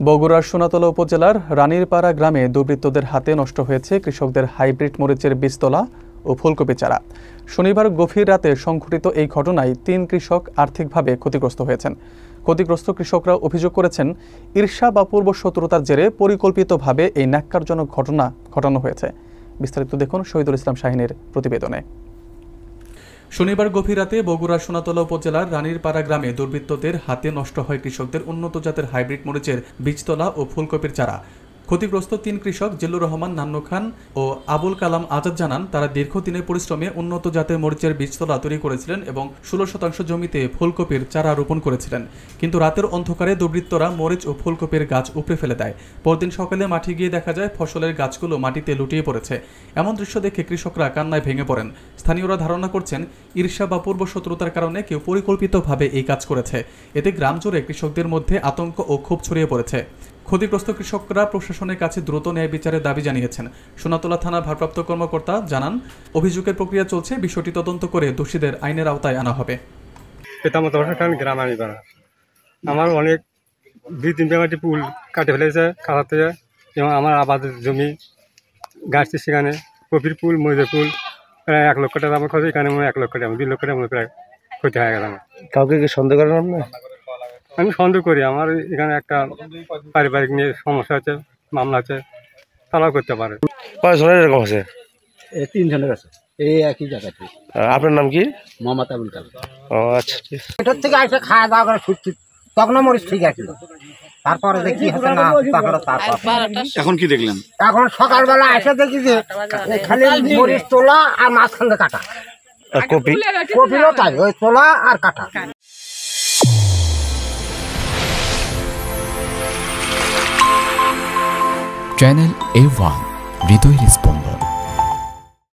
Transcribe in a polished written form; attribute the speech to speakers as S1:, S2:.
S1: বগুড়ার সোনাতলা উপজেলার রানীরপাড়া গ্রামে দুর্বৃত্তদের হাতে নষ্ট হয়েছে কৃষকদের হাইব্রিড মরিচের বীজতলা ও ফুলকপি চারা। শনিবার গভীর রাতে সংঘটিত এই ঘটনায় ৩ কৃষক আর্থিকভাবে ক্ষতিগ্রস্ত হয়েছেন। ক্ষতিগ্রস্ত কৃষকরা অভিযোগ করেছেন, ঈর্ষা বা পূর্ব শত্রুতার জেরে পরিকল্পিতভাবে এই ন্যাক্কারজনক ঘটনা ঘটানো হয়েছে। বিস্তারিত দেখুন শহীদুল ইসলাম শাহিনের প্রতিবেদনে। শনিবার গভীর রাতে বগুড়ার সোনাতলা উপজেলার রানীরপাড়া গ্রামে দুর্বৃত্তদের হাতে নষ্ট হয় কৃষকদের উন্নত জাতের হাইব্রিড মরিচের বীজতলা ও ফুলকপির চারা। ক্ষতিগ্রস্ত ৩ কৃষক জিল্লুর রহমান নান্নু খান ও আবুল কালাম আজাদ জানান, তারা দীর্ঘদিনের পরিশ্রমে উন্নত জাতের মরিচের বীজতলা তৈরি করেছিলেন এবং ১৬% জমিতে ফুলকপির চারা রোপণ করেছিলেন। কিন্তু রাতের অন্ধকারে দুর্বৃত্তরা মরিচ ও ফুলকপির গাছ উপড়ে ফেলে দেয়। পরদিন সকালে মাঠে গিয়ে দেখা যায় ফসলের গাছগুলো মাটিতে লুটিয়ে পড়েছে। এমন দৃশ্য দেখে কৃষকরা কান্নায় ভেঙে পড়েন। স্থানীয়রা ধারণা করছেন, ঈর্ষা বা পূর্ব শত্রুতার কারণে কেউ পরিকল্পিতভাবে এই কাজ করেছে। এতে গ্রাম জুড়ে কৃষকদের মধ্যে আতঙ্ক ও ক্ষোভ ছড়িয়ে পড়েছে। ক্ষতিগ্রস্ত কৃষকরা প্রশাসনের কাছে দ্রুত ন্যায় বিচারের দাবি জানিয়েছেন। সোনাতলা থানার ভারপ্রাপ্ত কর্মকর্তা জানান, অভিযোগের প্রক্রিয়া চলছে, বিষয়টি তদন্ত করে দোষীদের আইনের আওতায় আনা হবে।
S2: আমার অনেক ২-৩ বিঘাটি পুল কাটে ফেলেছে কাটাতে, এবং আমার আবাদের জমি গাছ, সেখানে কপির ফুল, মরিচের ফুল প্রায় ১ লক্ষ টাকা আমার খরচ। এখানে ১ লক্ষ টাকা, ২ লক্ষ টাকা প্রায় ক্ষতি হয়ে গেছে।
S3: কাউকে কি সন্দেহ করেন আপনি?
S2: আমি সন্দেহ করি, আমার এখানে একটা পারিবারিক নিয়ে সমস্যা আছে, মামলা আছে, তারাও করতে পারে।
S3: কয়জনের এরকম আছে?
S4: ৩ জনের আছে এই একই জায়গাতে।
S3: আপনার নাম কি?
S4: মোহাম্মদ আবুল কালাম।
S3: ও আচ্ছা,
S4: এটার থেকে এসে খাওয়া দাওয়া করে ছুটছি, তখন মরিচ ঠিক আছিল। তারপরে দেখি হচ্ছে না,
S5: এখন কি দেখলেন?
S4: এখন সকালবেলা এসে দেখি যে এখানে মরিচ তোলা আর মাঝখানে কাটা। কপিরও তাই, ওই তোলা আর কাটা।
S6: চ্যানেল A1 হৃদয় রেসপন্স।